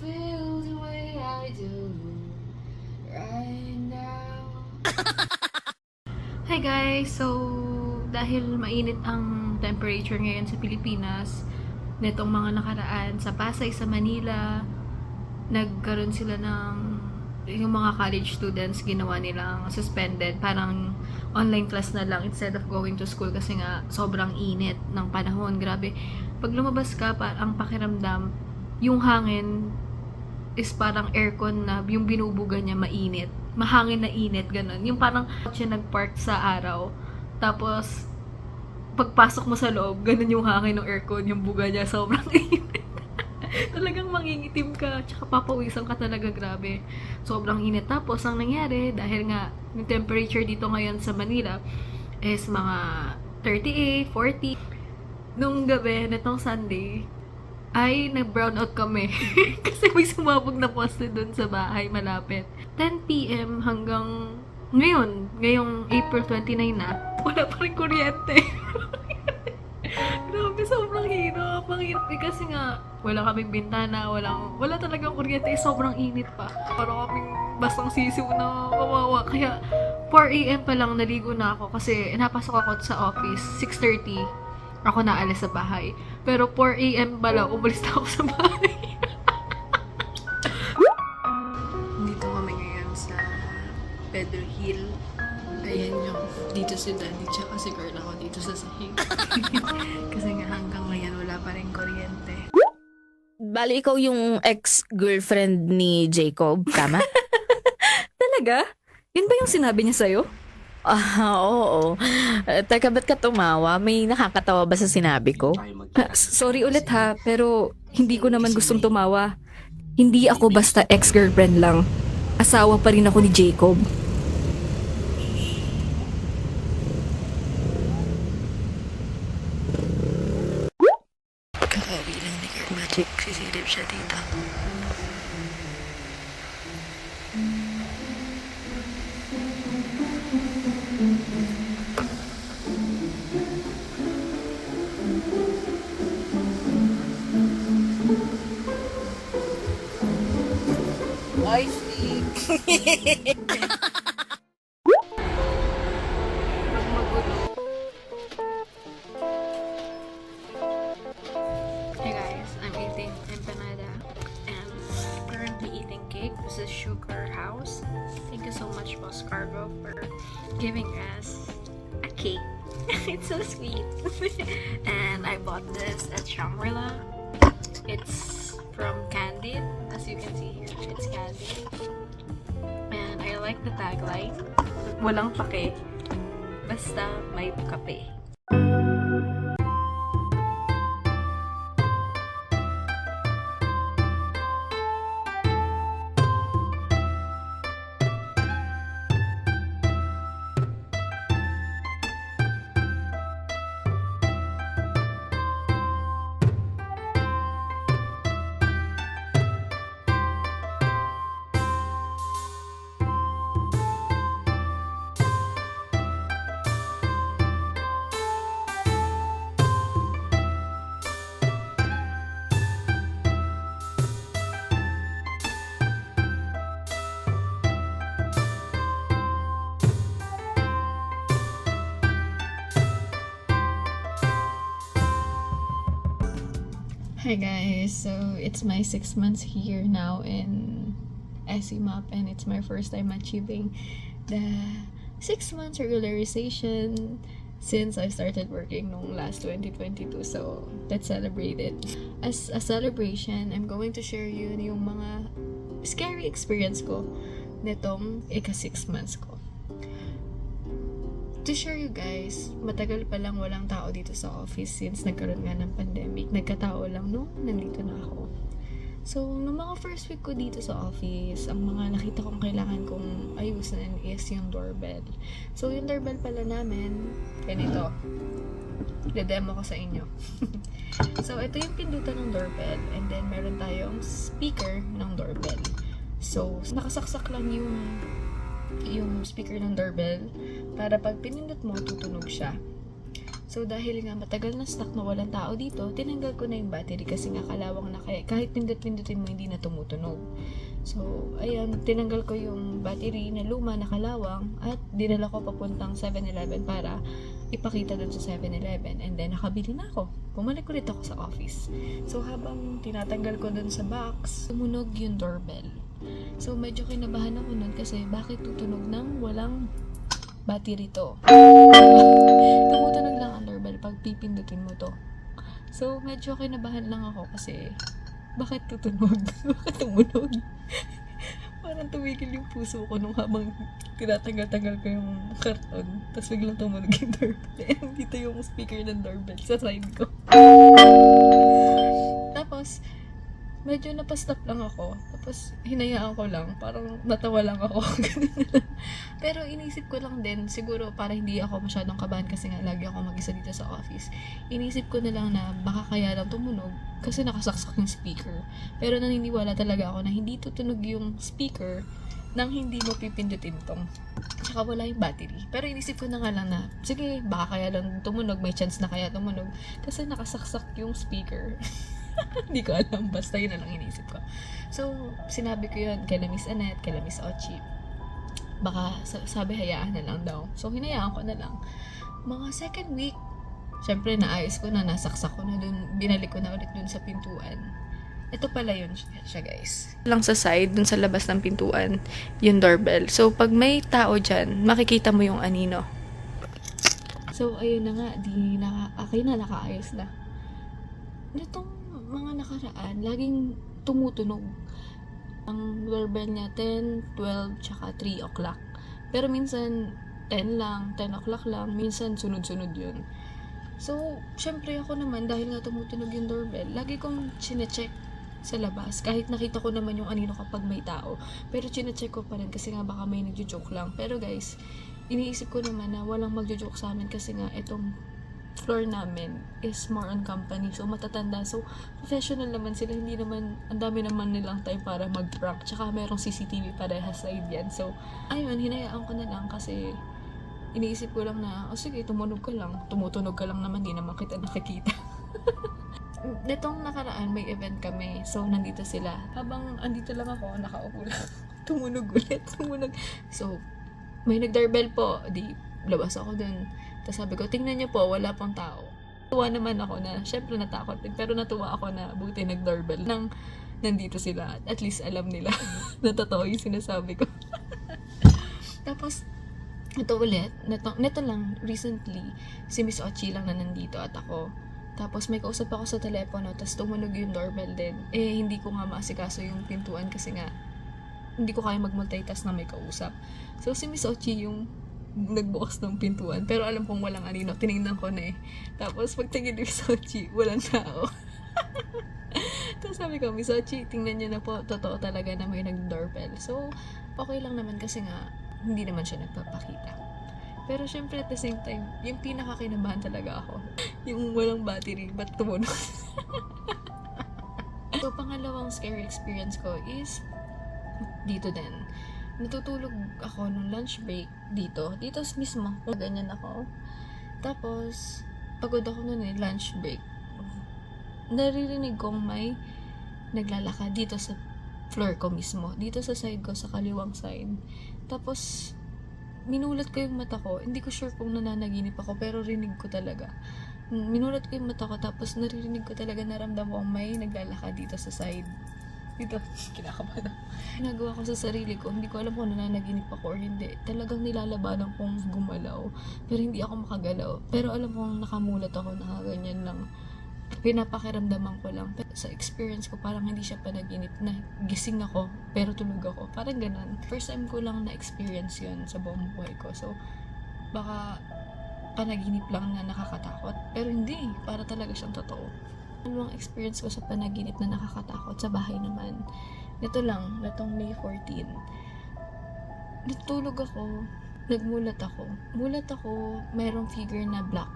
feel the way I do right now. Hi guys! So, dahil mainit ang temperature ngayon sa Pilipinas, netong mga nakaraan sa Pasay, sa Manila, nagkaroon sila ng yung mga college students, ginawa nilang suspended, parang online class na lang instead of going to school kasi nga sobrang init ng panahon. Grabe, pag lumabas ka, ang pakiramdam, yung hangin is parang aircon na yung binubuga niya mainit, mahangin na init, ganun. Yung parang siya nagpark sa araw, tapos pagpasok mo sa loob, ganun yung hangin ng aircon, yung buga niya sobrang init. Talagang mangingitim ka, tsaka papawisan ka talaga, grabe. Sobrang init. Tapos, ang nangyari, dahil nga, yung temperature dito ngayon sa Manila is mga 38, 40. Nung gabi, netong Sunday, ay nag-brown out kami. Kasi may sumabog na poste dun sa bahay, malapit. 10 p.m. hanggang ngayong April 29 na, wala pa rin kuryente. Grabe, sobrang hirap. Ang hirap kasi nga, wala kaming bintana, wala talagang kuryente, sobrang init pa. Parang kaming bastang sisiw na kawawa. Kaya 4 a.m. pa lang naligo na ako kasi napasok ako sa office, 6:30 ako naalis sa bahay. Pero 4 a.m. pala, umalis na ako sa bahay. Dito kami ngayon sa Pedro Hill. Ayan yung dito si Daddy tsaka si Carl ako dito sa sahig. Kasi nga hanggang ngayon wala pa rin kuryente. Bali, ikaw yung ex-girlfriend ni Jacob, tama? Talaga? Yun ba yung sinabi niya sa'yo? Oo. Teka, ba't ka tumawa? May nakakatawa ba sa sinabi ko? Sorry ulit ha, pero hindi ko naman gustong tumawa. Hindi ako basta ex-girlfriend lang. Asawa pa rin ako ni Jacob. Kakawi lang ni Girl Magic. Sisilip siya dito. I see. Hey guys, I'm eating empanada and currently eating cake. This is Sugar House. Thank you so much, Boss Cargo, for giving us a cake. It's so sweet. And I bought this at Shangri-La. It's from Candid. As you can see here, it's Candid. And I like the tagline. Walang pake, basta may kape. Hi guys, so it's my 6 months here now in SEMAP and it's my first time achieving the 6 months regularization since I started working nung last 2022. So let's celebrate it. As a celebration, I'm going to share you yung mga scary experience ko nitong ika 6 months ko. To share you guys, matagal pa lang walang tao dito sa office since nagkaroon nga ng pandemic. Nagkatao lang nung nandito na ako. So, nung mga first week ko dito sa office, ang mga nakita kong kailangan kong ayusin is yung doorbell. So, yung doorbell pala namin, ganito. I-demo ko sa inyo. So, ito yung pindutan ng doorbell and then meron tayong speaker ng doorbell. So, nakasaksak lang yung speaker ng doorbell para pag pinindot mo, tutunog siya. So dahil nga matagal na stuck na walang tao dito, tinanggal ko na yung battery kasi nga kalawang na kahit pindot-pindutin mo hindi na tumutunog. So ayun, tinanggal ko yung battery na luma na kalawang at dinala ko papuntang 7-Eleven para ipakita dun sa 7-Eleven, and then nakabili na ako. Bumalik ulit ako sa office. So habang tinatanggal ko dun sa box, tumunog yung doorbell. So medyo kinabahan ako nun kasi bakit tutunog ng walang battery to? Tumutunog lang ang doorbell pag pipindutin mo to. So medyo kinabahan lang ako kasi bakit tutunog? Bakit tumunog? Parang tumigil yung puso ko nung habang tinatanggal-tanggal ko yung karton. Tapos biglang tumunog yung doorbell. Dito yung speaker ng doorbell sa side ko. Tapos, medyo napastop lang ako. Tapos, hinayaan ko lang. Parang natawa lang ako. Pero inisip ko lang din, siguro para hindi ako masyadong kabahan kasi nga lagi ako mag-isa dito sa office. Inisip ko na lang na baka kaya lang tumunog kasi nakasaksak yung speaker. Pero naniniwala talaga ako na hindi tutunog yung speaker nang hindi mo pipindutin tong. Tsaka wala yung battery. Pero inisip ko na nga lang na, sige, baka kaya lang tumunog, may chance na kaya tumunog kasi nakasaksak yung speaker. Hindi ko alam, basta yun na lang inisip ko. So, sinabi ko yun kay Miss Annette, kay Miss Ochi. Baka sabi hayaan na lang daw. So, hinayaan ko na lang. Mga second week, syempre naayos ko na, nasaksak ko na dun, binalik ko na ulit dun sa pintuan. Ito pala yun siya guys. Lang sa side, dun sa labas ng pintuan, yung doorbell. So, pag may tao dyan, makikita mo yung anino. So, ayun na nga, nakaayos na. Nitong mga nakaraan, laging tumutunog. Ang doorbell niya 10, 12, tsaka 3 o'clock. Pero minsan 10 lang, 10 o'clock lang, minsan sunod-sunod yun. So, syempre ako naman, dahil nga tumutunog yung doorbell, lagi kong chinecheck sa labas. Kahit nakita ko naman yung anino kapag may tao. Pero chinecheck ko pa rin kasi nga baka may nagjo-joke lang. Pero guys, iniisip ko naman na walang magjo-joke sa amin kasi nga itong floor namin is more on company. So, matatanda. So, professional naman sila. Hindi naman, ang dami naman nilang time para mag-prank. Tsaka merong CCTV parehas side yan. So, ayun, hinayaan ko na lang kasi iniisip ko lang na, sige, tumunog ka lang. Tumutunog ka lang naman, di naman kita nakikita. Netong nakaraan, may event kami. So, nandito sila. Habang andito lang ako, nakaupo lang. Tumunog ulit. Tumunog. So, may nag-doorbell po. Di, labas ako dun. Tapos sabi ko, tingnan niyo po, wala pang tao. Tuwa naman ako na, syempre natakot din. Pero natuwa ako na buti nag-doorbell nang nandito sila. At least alam nila na totoo yung sinasabi ko. Tapos, ito ulit, neto lang, recently, si Miss Ochi lang na nandito at ako. Tapos may kausap ako sa telepono, tapos tumunog yung doorbell din. Hindi ko nga maasikaso yung pintuan kasi nga, hindi ko kaya mag-multitask na may kausap. So, si Miss Ochi yung nagbukas ng pintuan. Pero alam kong walang anino. Tinignan ko na eh. Tapos, pagtingin ni Miss Ochi, walang tao. Tapos sabi ko, Miss Ochi, tingnan niyo na po, totoo talaga na may nag-doorbell. So, okay lang naman kasi nga, hindi naman siya nagpapakita. Pero syempre at the same time, yung pinakakinabahan talaga ako, yung walang battery, ba't tumunog? So, pangalawang scary experience ko is dito din. Natutulog ako nung lunch break dito mismo, ganyan ako. Tapos, pagod ako nun lunch break. Naririnig kong may naglalakad dito sa floor ko mismo. Dito sa side ko, sa kaliwang side. Tapos, minulat ko yung mata ko. Hindi ko sure kung nananaginip ako, pero rinig ko talaga. Minulat ko yung mata ko, tapos naririnig ko talaga, naramdam ko may naglalakad dito sa side. Dito, kinakabahan ako. Ginagawa ko sa sarili ko, hindi ko alam kung nananaginip ako or hindi. Talagang nilalabanan kong gumalaw, pero hindi ako makagalaw. Pero alam kong nakamulat ako, nakaganyan lang. Pinapakiramdaman ko lang. Pero sa experience ko, parang hindi siya panaginip na gising ako, pero tulog ako. Parang ganun. First time ko lang na-experience yun sa buong buhay ko. So, baka panaginip lang na nakakatakot. Pero hindi, para talaga siyang totoo. Ano ang experience ko sa panaginip na nakakatakot sa bahay naman? Ito lang, natong May 14. Natulog ako, nagmulat ako. Mulat ako, mayroong figure na black.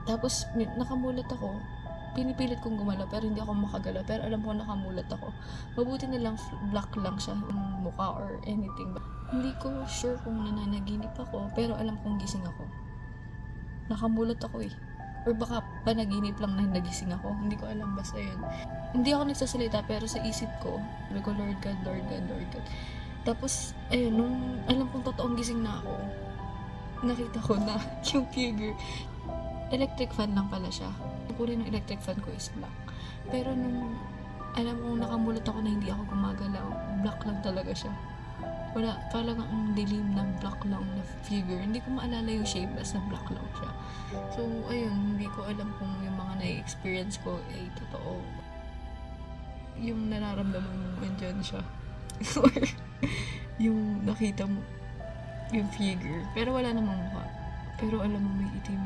Tapos nakamulat ako, pinipilit kong gumalaw pero hindi ako makagalaw. Pero alam ko nakamulat ako. Mabuti na lang black lang siya yung mukha or anything. Hindi ko sure kung nananaginip ako, pero alam kong gising ako. nakamulat ako eh. Or baka panaginip lang na nagising ako. Hindi ko alam, basta yun. Hindi ako nagsasalita, pero sa isip ko, sabi ko, Lord God, Lord God, Lord God. Tapos, ayun, nung alam kong totoong gising na ako, nakita ko na yung figure, electric fan lang pala siya. Yung kulay ng electric fan ko is black. Pero nung alam kong nakamulat ako na hindi ako gumagalaw, black lang talaga siya. Wala, talagang ang dilim ng black lang na figure. Hindi ko maalala yung shape, basta black lang siya. So, ayun, hindi ko alam kung yung mga na-experience ko ay totoo. Yung nararamdaman mo, andyan siya. Or yung nakita mo, yung figure. Pero wala namang mukha. Pero alam mo may itim.